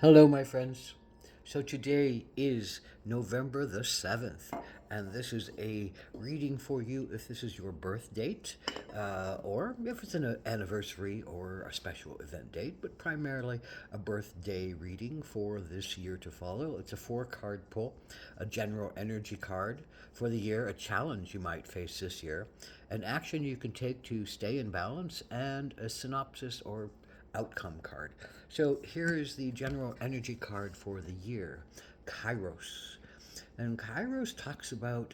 Hello, my friends. So today is November the 7th, and this is a reading for you if this is your birth date, or if it's an anniversary or a special event date, but primarily a birthday reading for this year to follow. It's a four-card pull, a general energy card for the year, a challenge you might face this year, an action you can take to stay in balance, and a synopsis or outcome card. So here is the general energy card for the year, Kairos. And Kairos talks about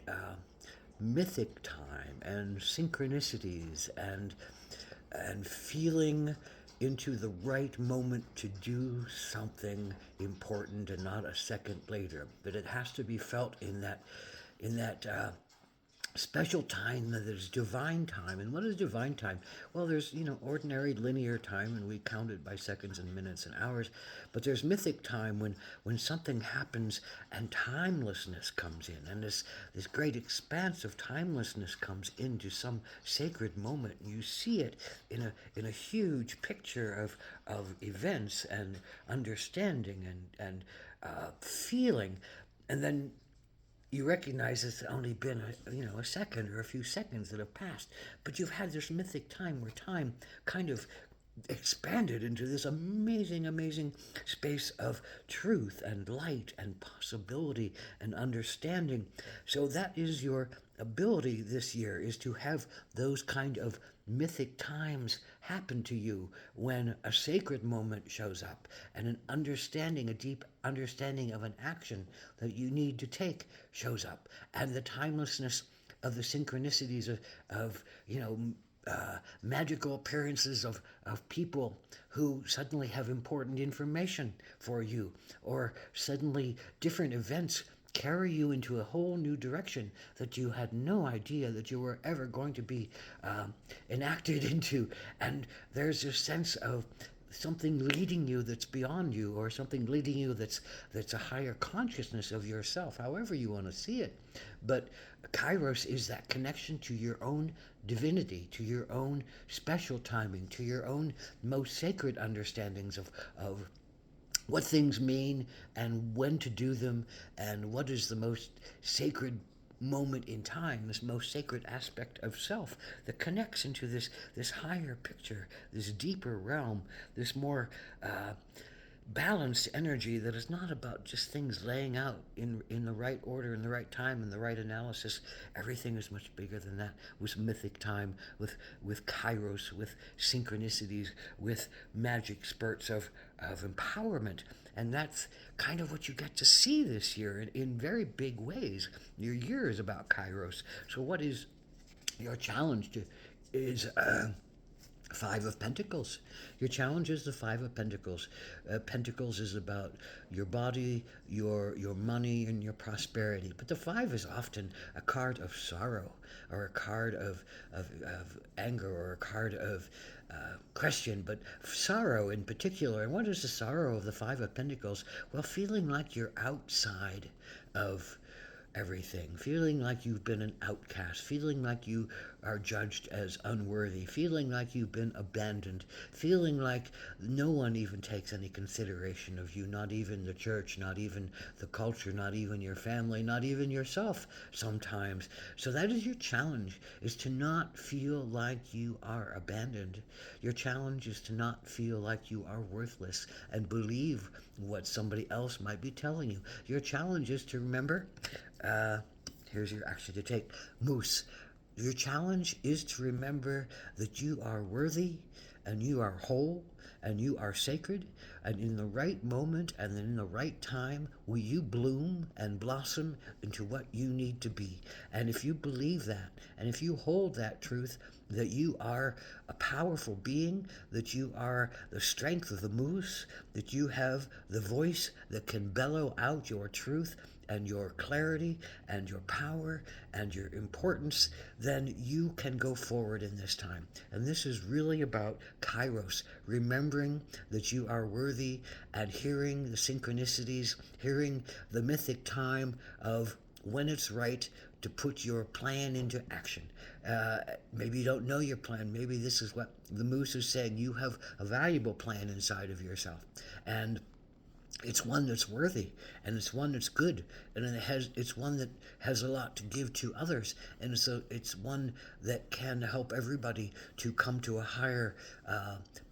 mythic time and synchronicities and feeling into the right moment to do something important and not a second later. But it has to be felt in that special time that is divine time. And what is divine time? Well, there's, ordinary linear time, and we count it by seconds and minutes and hours. But there's mythic time when something happens and timelessness comes in, and this great expanse of timelessness comes into some sacred moment. And you see it in a huge picture of events and understanding and feeling. And then you recognize it's only been a second or a few seconds that have passed, but you've had this mythic time where time kind of expanded into this amazing space of truth and light and possibility and understanding. So that is your ability this year, is to have those kind of mythic times happen to you when a sacred moment shows up and an understanding, a deep understanding of an action that you need to take shows up, and the timelessness of the synchronicities of magical appearances of people who suddenly have important information for you, or suddenly different events carry you into a whole new direction that you had no idea that you were ever going to be enacted into. And there's a sense of something leading you that's beyond you, or something leading you that's a higher consciousness of yourself, however you want to see it. But Kairos is that connection to your own divinity, to your own special timing, to your own most sacred understandings of what things mean and when to do them, and what is the most sacred moment in time, this most sacred aspect of self that connects into this higher picture, this deeper realm, this more balanced energy that is not about just things laying out in the right order, in the right time, in the right analysis. Everything is much bigger than that, with mythic time, with kairos, with synchronicities, with magic spurts of empowerment. And that's kind of what you get to see this year in very big ways. Your year is about kairos. So what is your challenge to is Five of Pentacles. Your challenge is the Five of Pentacles. Pentacles is about your body, your money, and your prosperity. But the Five is often a card of sorrow, or a card of anger, or a card of question, but sorrow in particular. And what is the sorrow of the Five of Pentacles? Well, feeling like you're outside of everything, feeling like you've been an outcast, feeling like you are judged as unworthy, feeling like you've been abandoned, feeling like no one even takes any consideration of you, not even the church, not even the culture, not even your family, not even yourself sometimes. So that is your challenge, is to not feel like you are abandoned. Your challenge is to not feel like you are worthless and believe what somebody else might be telling you. Your challenge is to remember, uh, here's your action to take, Moose. Your challenge is to remember that you are worthy and you are whole and you are sacred, and in the right moment and in the right time will you bloom and blossom into what you need to be. And if you believe that, and if you hold that truth, that you are a powerful being, that you are the strength of the moose, that you have the voice that can bellow out your truth and your clarity and your power and your importance, then you can go forward in this time. And this is really about Kairos, remembering that you are worthy and hearing the synchronicities, hearing the mythic time of when it's right to put your plan into action. Maybe you don't know your plan. Maybe this is what the moose is saying. You have a valuable plan inside of yourself. And It's one that's worthy, and it's one that's good, and it's one that has a lot to give to others, and so it's one that can help everybody to come to a higher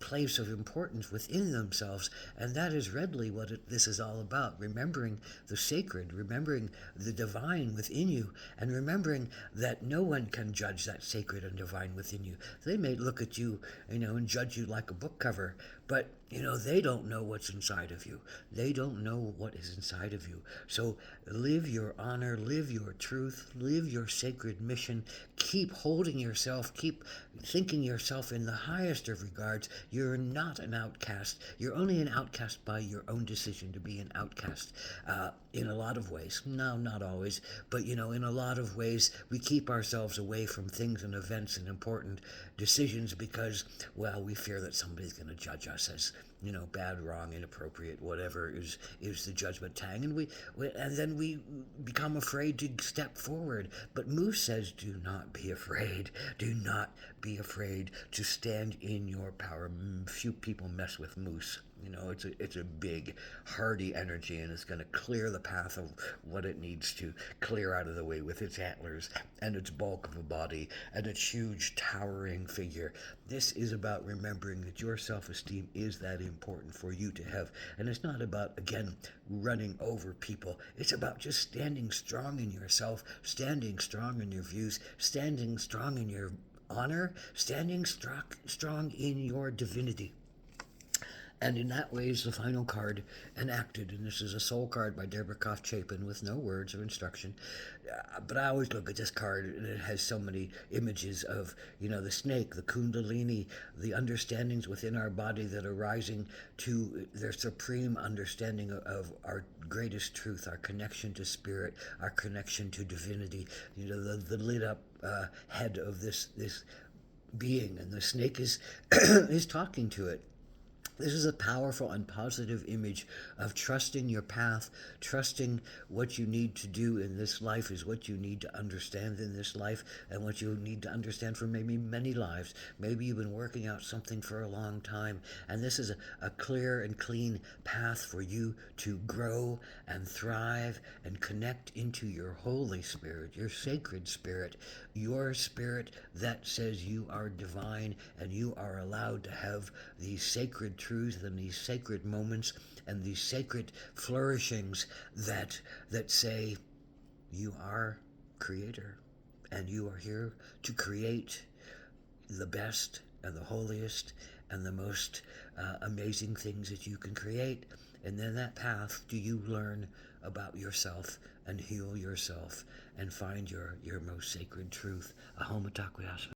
place of importance within themselves. And that is readily what this is all about: remembering the sacred, remembering the divine within you, and remembering that no one can judge that sacred and divine within you. They may look at you, and judge you like a book cover, but they don't know what's inside of you. They don't know what is inside of you. So live your honor, live your truth, live your sacred mission. Keep holding yourself, keep thinking yourself in the highest of regards. You're not an outcast. You're only an outcast by your own decision to be an outcast. In a lot of ways. No, not always, but in a lot of ways, we keep ourselves away from things and events and important decisions because, well, we fear that somebody's going to judge us as bad, wrong, inappropriate, whatever is the judgment tang, and then we become afraid to step forward. But Moose says, do not be afraid. Do not be afraid to stand in your power. Few people mess with Moose. It's a big, hardy energy, and it's going to clear the path of what it needs to clear out of the way with its antlers and its bulk of a body and its huge, towering figure. This is about remembering that your self-esteem is that important for you to have. And it's not about, again, running over people. It's about just standing strong in yourself, standing strong in your views, standing strong in your honor, standing strong in your divinity. And in that way is the final card enacted. And this is a soul card by Deborah Koff Chapin with no words of instruction. But I always look at this card, and it has so many images of, the snake, the kundalini, the understandings within our body that are rising to their supreme understanding of our greatest truth, our connection to spirit, our connection to divinity, the lit up head of this being. And the snake is, is talking to it. This is a powerful and positive image of trusting your path, trusting what you need to do in this life is what you need to understand in this life, and what you need to understand for maybe many lives. Maybe you've been working out something for a long time, and this is a clear and clean path for you to grow and thrive and connect into your Holy Spirit, your sacred spirit, your spirit that says you are divine and you are allowed to have these sacred truths and these sacred moments and these sacred flourishings that say you are creator and you are here to create the best and the holiest and the most amazing things that you can create. And then that path, do you learn about yourself and heal yourself and find your most sacred truth. Ahoma Takwiyasma.